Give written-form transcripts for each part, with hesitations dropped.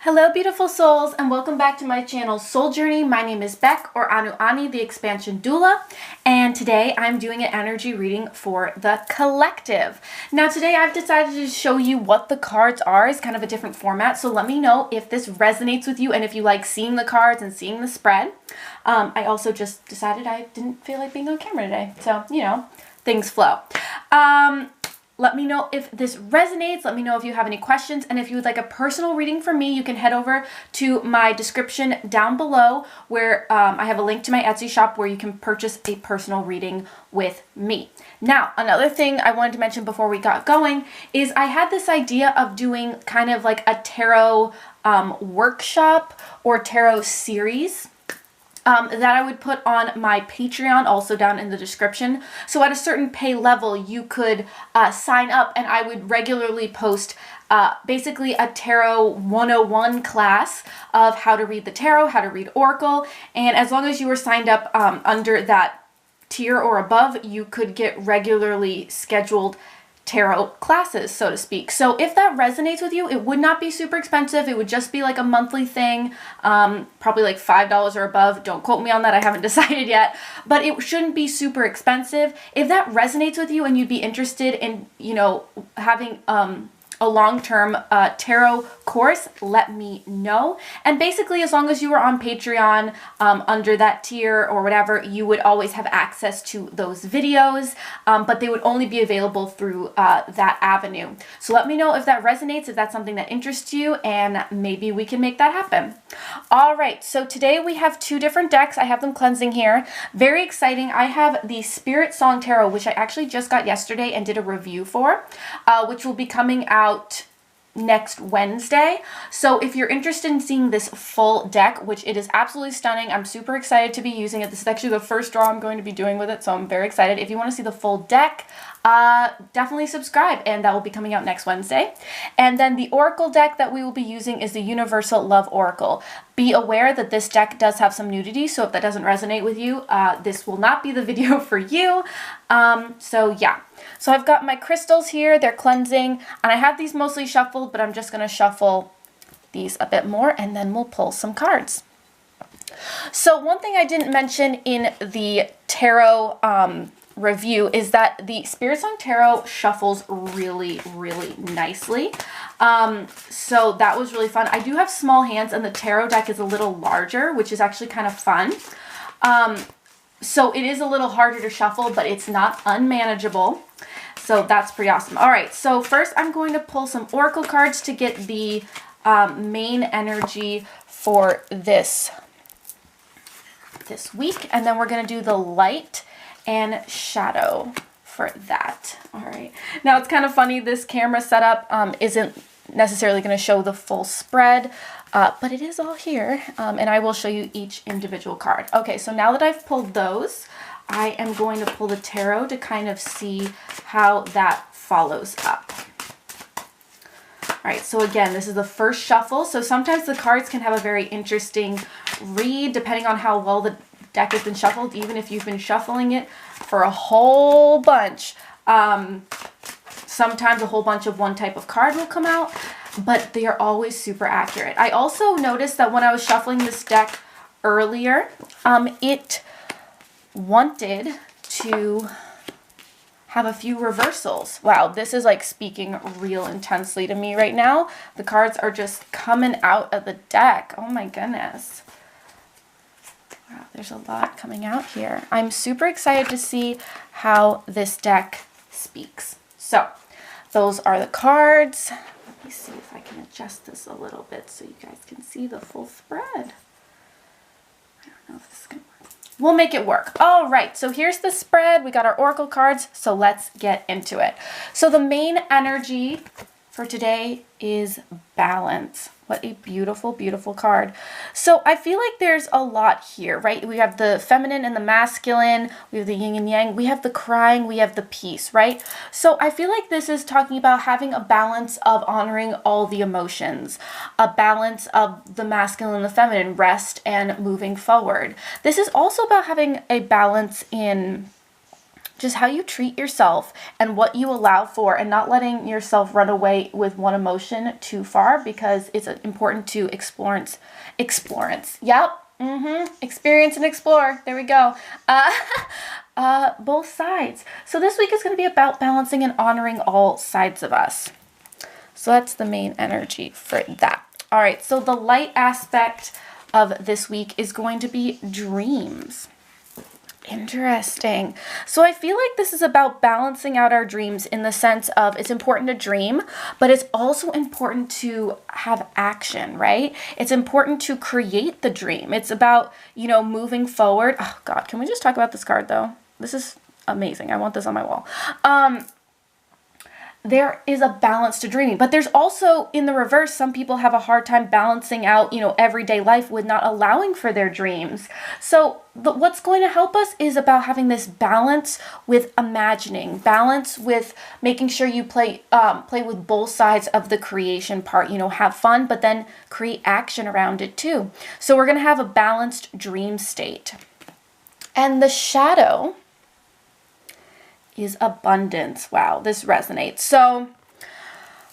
Hello beautiful souls and welcome back to my channel Soul Journey. My name is Beck or Anu Ani, the Expansion Doula, and today I'm doing an energy reading for the collective. Now today I've decided to show you what the cards are as kind of a different format, so let me know if this resonates with you and if you like seeing the cards and seeing the spread. I also just decided I didn't feel like being on camera today, so you know, things flow. Let me know if this resonates. Let me know if you have any questions. And if you would like a personal reading from me, you can head over to my description down below where I have a link to my Etsy shop where you can purchase a personal reading with me. Now, another thing I wanted to mention before we got going is I had this idea of doing kind of like a tarot workshop or tarot series. That I would put on my Patreon, also down in the description. So at a certain pay level, you could sign up and I would regularly post basically a Tarot 101 class of how to read the tarot, how to read Oracle. And as long as you were signed up under that tier or above, you could get regularly scheduled tarot classes, so to speak. So if that resonates with you, it would not be super expensive. It would just be like a monthly thing, probably like $5 or above. Don't quote me on that. I haven't decided yet, but it shouldn't be super expensive. If that resonates with you and you'd be interested in, you know, having a long-term tarot course, let me know. And basically, as long as you were on Patreon under that tier or whatever, you would always have access to those videos, but they would only be available through that avenue. So let me know if that resonates, if that's something that interests you, and maybe we can make that happen. All right, so today we have two different decks. I have them cleansing here. Very exciting. I have the Spirit Song Tarot, which I actually just got yesterday and did a review for, which will be coming out next Wednesday. So if you're interested in seeing this full deck, which it is absolutely stunning, I'm super excited to be using it. This is actually the first draw I'm going to be doing with it, so I'm very excited. If you want to see the full deck, definitely subscribe, and that will be coming out next Wednesday. And then the Oracle deck that we will be using is the Universal Love Oracle. Be aware that this deck does have some nudity, so if that doesn't resonate with you, this will not be the video for you. So yeah. So I've got my crystals here, they're cleansing, and I have these mostly shuffled, but I'm just going to shuffle these a bit more, and then we'll pull some cards. So one thing I didn't mention in the tarot review is that the Spirit Song Tarot shuffles really, really nicely. So that was really fun. I do have small hands, and the tarot deck is a little larger, which is actually kind of fun. So it is a little harder to shuffle, but it's not unmanageable. So that's pretty awesome. All right, so first I'm going to pull some Oracle cards to get the main energy for this week. And then we're going to do the light and shadow for that. All right. Now it's kind of funny, this camera setup isn't necessarily going to show the full spread, but it is all here, and I will show you each individual card. Okay, so now that I've pulled those, I am going to pull the tarot to kind of see how that follows up. All right, so again, this is the first shuffle, so sometimes the cards can have a very interesting read depending on how well the deck has been shuffled, even if you've been shuffling it for a whole bunch. Sometimes a whole bunch of one type of card will come out, but they are always super accurate. I also noticed that when I was shuffling this deck earlier, it wanted to have a few reversals. Wow, this is like speaking real intensely to me right now. The cards are just coming out of the deck. Oh my goodness. Wow, there's a lot coming out here. I'm super excited to see how this deck speaks. So those are the cards. Let me see if I can adjust this a little bit so you guys can see the full spread. I don't know if this is going to work. We'll make it work. All right, so here's the spread. We got our Oracle cards, so let's get into it. So the main energy for today is balance. What a beautiful, beautiful card. So I feel like there's a lot here, right? We have the feminine and the masculine, we have the yin and yang, we have the crying, we have the peace, right? So I feel like this is talking about having a balance of honoring all the emotions, a balance of the masculine and the feminine, rest and moving forward. This is also about having a balance in just how you treat yourself and what you allow for, and not letting yourself run away with one emotion too far, because it's important to experience. Yep. Experience and explore. There we go. Both sides. So this week is going to be about balancing and honoring all sides of us. So that's the main energy for that. All right. So the light aspect of this week is going to be dreams. Interesting. So I feel like this is about balancing out our dreams, in the sense of it's important to dream, but it's also important to have action, right? It's important to create the dream. It's about, moving forward. Oh God, can we just talk about this card though? This is amazing. I want this on my wall. There is a balance to dreaming, but there's also, in the reverse, some people have a hard time balancing out, everyday life with not allowing for their dreams. So what's going to help us is about having this balance with imagining, balance with making sure you play with both sides of the creation part, have fun, but then create action around it too. So we're going to have a balanced dream state. And the shadow is abundance. Wow, this resonates. So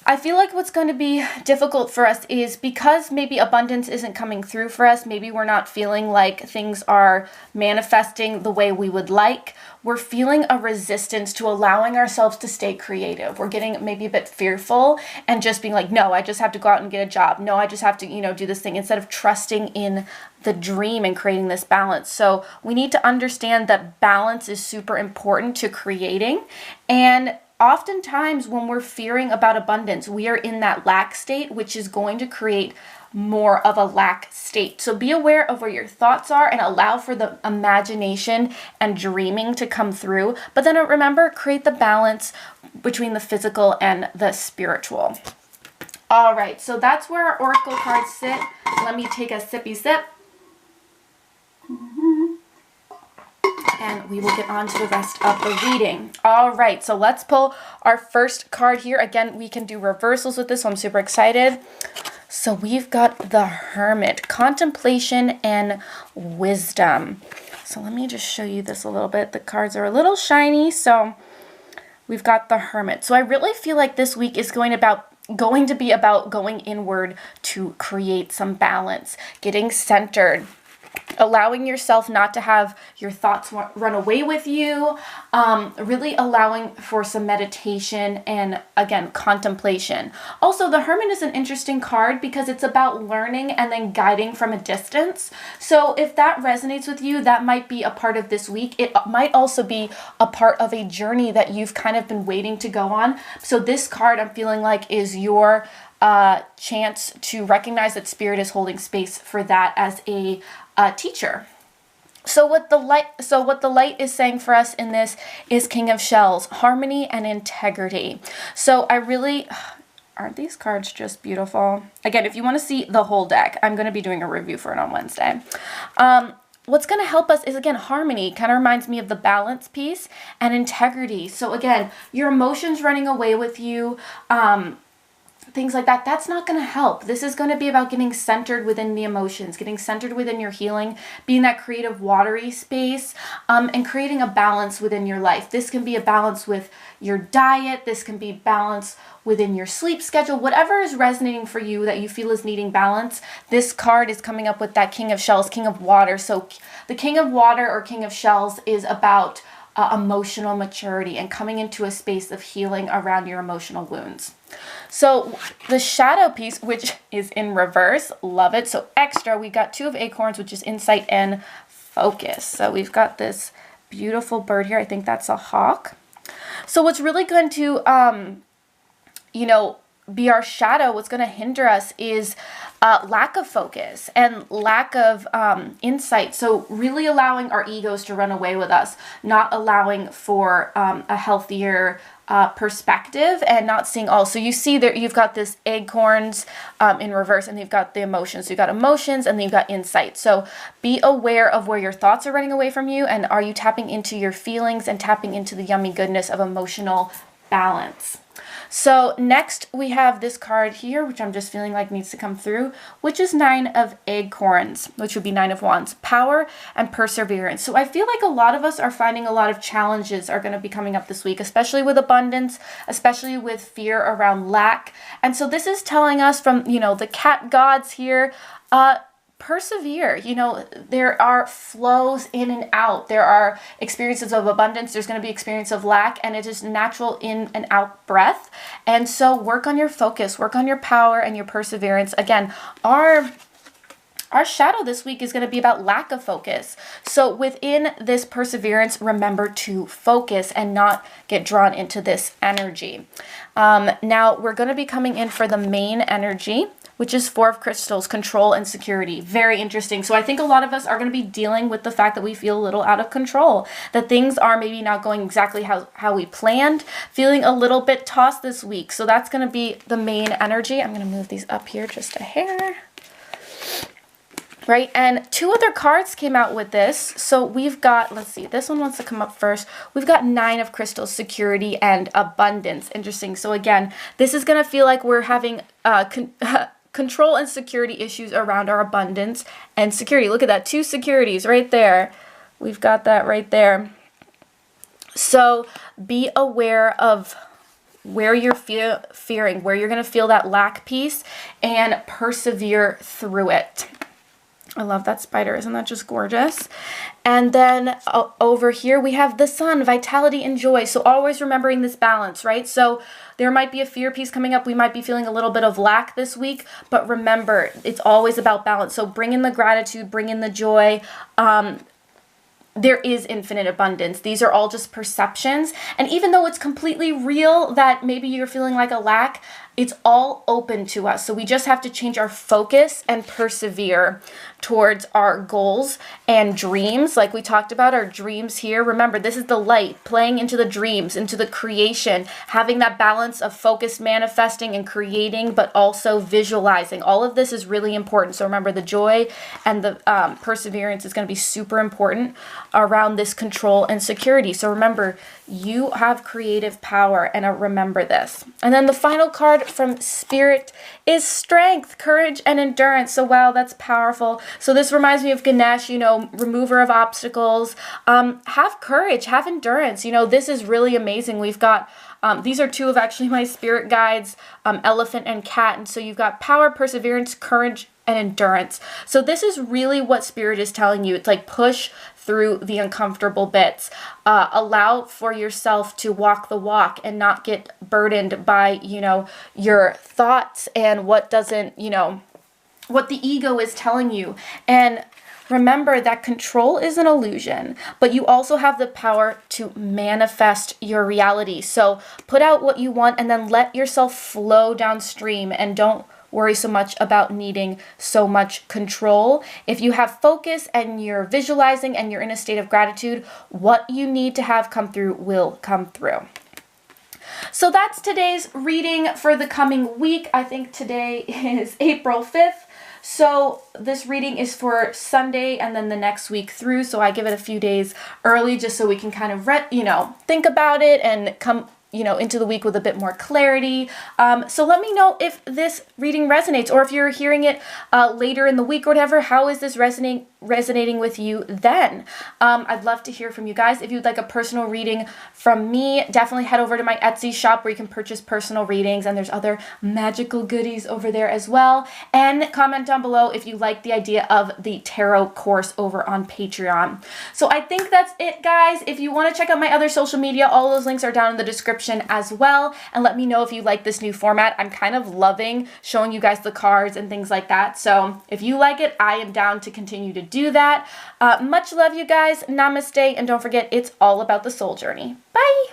I feel like what's going to be difficult for us is because maybe abundance isn't coming through for us. Maybe we're not feeling like things are manifesting the way we would like. We're feeling a resistance to allowing ourselves to stay creative. We're getting maybe a bit fearful and just being like, no, I just have to go out and get a job. No, I just have to, do this thing, instead of trusting in the dream and creating this balance. So we need to understand that balance is super important to creating. And oftentimes when we're fearing about abundance, we are in that lack state, which is going to create more of a lack state. So be aware of where your thoughts are and allow for the imagination and dreaming to come through. But then remember, create the balance between the physical and the spiritual. All right, so that's where our oracle cards sit. Let me take a sippy sip. And we will get on to the rest of the reading. All right, so let's pull our first card here. Again, we can do reversals with this, so I'm super excited. So we've got the Hermit, contemplation and wisdom. So let me just show you this a little bit. The cards are a little shiny, so we've got the Hermit. So I really feel like this week is going to be about going inward to create some balance, getting centered, allowing yourself not to have your thoughts run away with you, really allowing for some meditation and, again, contemplation. Also, the Hermit is an interesting card because it's about learning and then guiding from a distance. So if that resonates with you, that might be a part of this week. It might also be a part of a journey that you've kind of been waiting to go on. So this card, I'm feeling like, is your chance to recognize that Spirit is holding space for that as a teacher. So what the light is saying for us in this is King of Shells, harmony and integrity. So aren't these cards just beautiful? Again, if you want to see the whole deck, I'm going to be doing a review for it on Wednesday. What's going to help us is, again, harmony. Kind of reminds me of the balance piece, and integrity. So again, your emotions running away with you, things like that, that's not going to help. This is going to be about getting centered within the emotions, getting centered within your healing, being that creative watery space, and creating a balance within your life. This can be a balance with your diet. This can be balance within your sleep schedule. Whatever is resonating for you that you feel is needing balance, this card is coming up with that King of Shells, King of Water. So the King of Water or King of Shells is about emotional maturity and coming into a space of healing around your emotional wounds. So the shadow piece, which is in reverse, love it. So extra, we got 2 of acorns, which is insight and focus. So we've got this beautiful bird here. I think that's a hawk. So what's really going to, be our shadow, what's going to hinder us is lack of focus and lack of insight. So really allowing our egos to run away with us, not allowing for a healthier perspective and not seeing all. So you see there, you've got this acorns in reverse, and you've got the emotions. So you've got emotions and then you've got insight. So be aware of where your thoughts are running away from you, and are you tapping into your feelings and tapping into the yummy goodness of emotional balance. So next we have this card here, which I'm just feeling like needs to come through, which is 9 of Acorns, which would be 9 of Wands, power and perseverance. So I feel like a lot of us are finding a lot of challenges are going to be coming up this week, especially with abundance, especially with fear around lack. And so this is telling us from, the cat gods here, persevere. There are flows in and out. There are experiences of abundance. There's going to be experience of lack, and it is natural in and out breath. And so work on your focus, work on your power and your perseverance. Again, our shadow this week is going to be about lack of focus. So within this perseverance, remember to focus and not get drawn into this energy. Now we're going to be coming in for the main energy, which is 4 of Crystals, control and security. Very interesting. So I think a lot of us are going to be dealing with the fact that we feel a little out of control, that things are maybe not going exactly how we planned, feeling a little bit tossed this week. So that's going to be the main energy. I'm going to move these up here just a hair. Right, and 2 other cards came out with this. So we've got, let's see, this one wants to come up first. We've got 9 of Crystals, security and abundance. Interesting. So again, this is going to feel like we're having control and security issues around our abundance and security. Look at that, 2 securities right there. We've got that right there. So be aware of where you're fearing, where you're going to feel that lack piece, and persevere through it. I love that spider. Isn't that just gorgeous? And then over here we have the sun, vitality and joy. So always remembering this balance, right? So there might be a fear piece coming up. We might be feeling a little bit of lack this week, but remember, it's always about balance. So bring in the gratitude, bring in the joy. There is infinite abundance. These are all just perceptions. And even though it's completely real that maybe you're feeling like a lack, it's all open to us. So we just have to change our focus and persevere towards our goals and dreams. Like we talked about, our dreams here. Remember, this is the light playing into the dreams, into the creation, having that balance of focused manifesting and creating, but also visualizing. All of this is really important. So remember, the joy and the perseverance is going to be super important around this control and security. So remember, you have creative power, and remember this. And then the final card from Spirit is strength, courage, and endurance. So wow, that's powerful. So this reminds me of Ganesh, remover of obstacles. Have courage, have endurance. This is really amazing. We've got, these are 2 of actually my spirit guides, elephant and cat. And so you've got power, perseverance, courage, and endurance. So this is really what Spirit is telling you. It's like push through the uncomfortable bits. Allow for yourself to walk the walk and not get burdened by, your thoughts and what doesn't, what the ego is telling you. And remember that control is an illusion, but you also have the power to manifest your reality. So put out what you want and then let yourself flow downstream, and don't worry so much about needing so much control. If you have focus and you're visualizing and you're in a state of gratitude, what you need to have come through will come through. So that's today's reading for the coming week. I think today is April 5th. So this reading is for Sunday and then the next week through. So I give it a few days early just so we can kind of, think about it and come into the week with a bit more clarity. So let me know if this reading resonates, or if you're hearing it later in the week or whatever. How is this resonating with you then? I'd love to hear from you guys. If you'd like a personal reading from me, definitely head over to my Etsy shop where you can purchase personal readings, and there's other magical goodies over there as well. And comment down below if you like the idea of the tarot course over on Patreon. So I think that's it, guys. If you want to check out my other social media, all those links are down in the description as well, and let me know if you like this new format. I'm kind of loving showing you guys the cards and things like that. So if you like it, I am down to continue to do that. Much love, you guys. Namaste, and don't forget, it's all about the soul journey. Bye.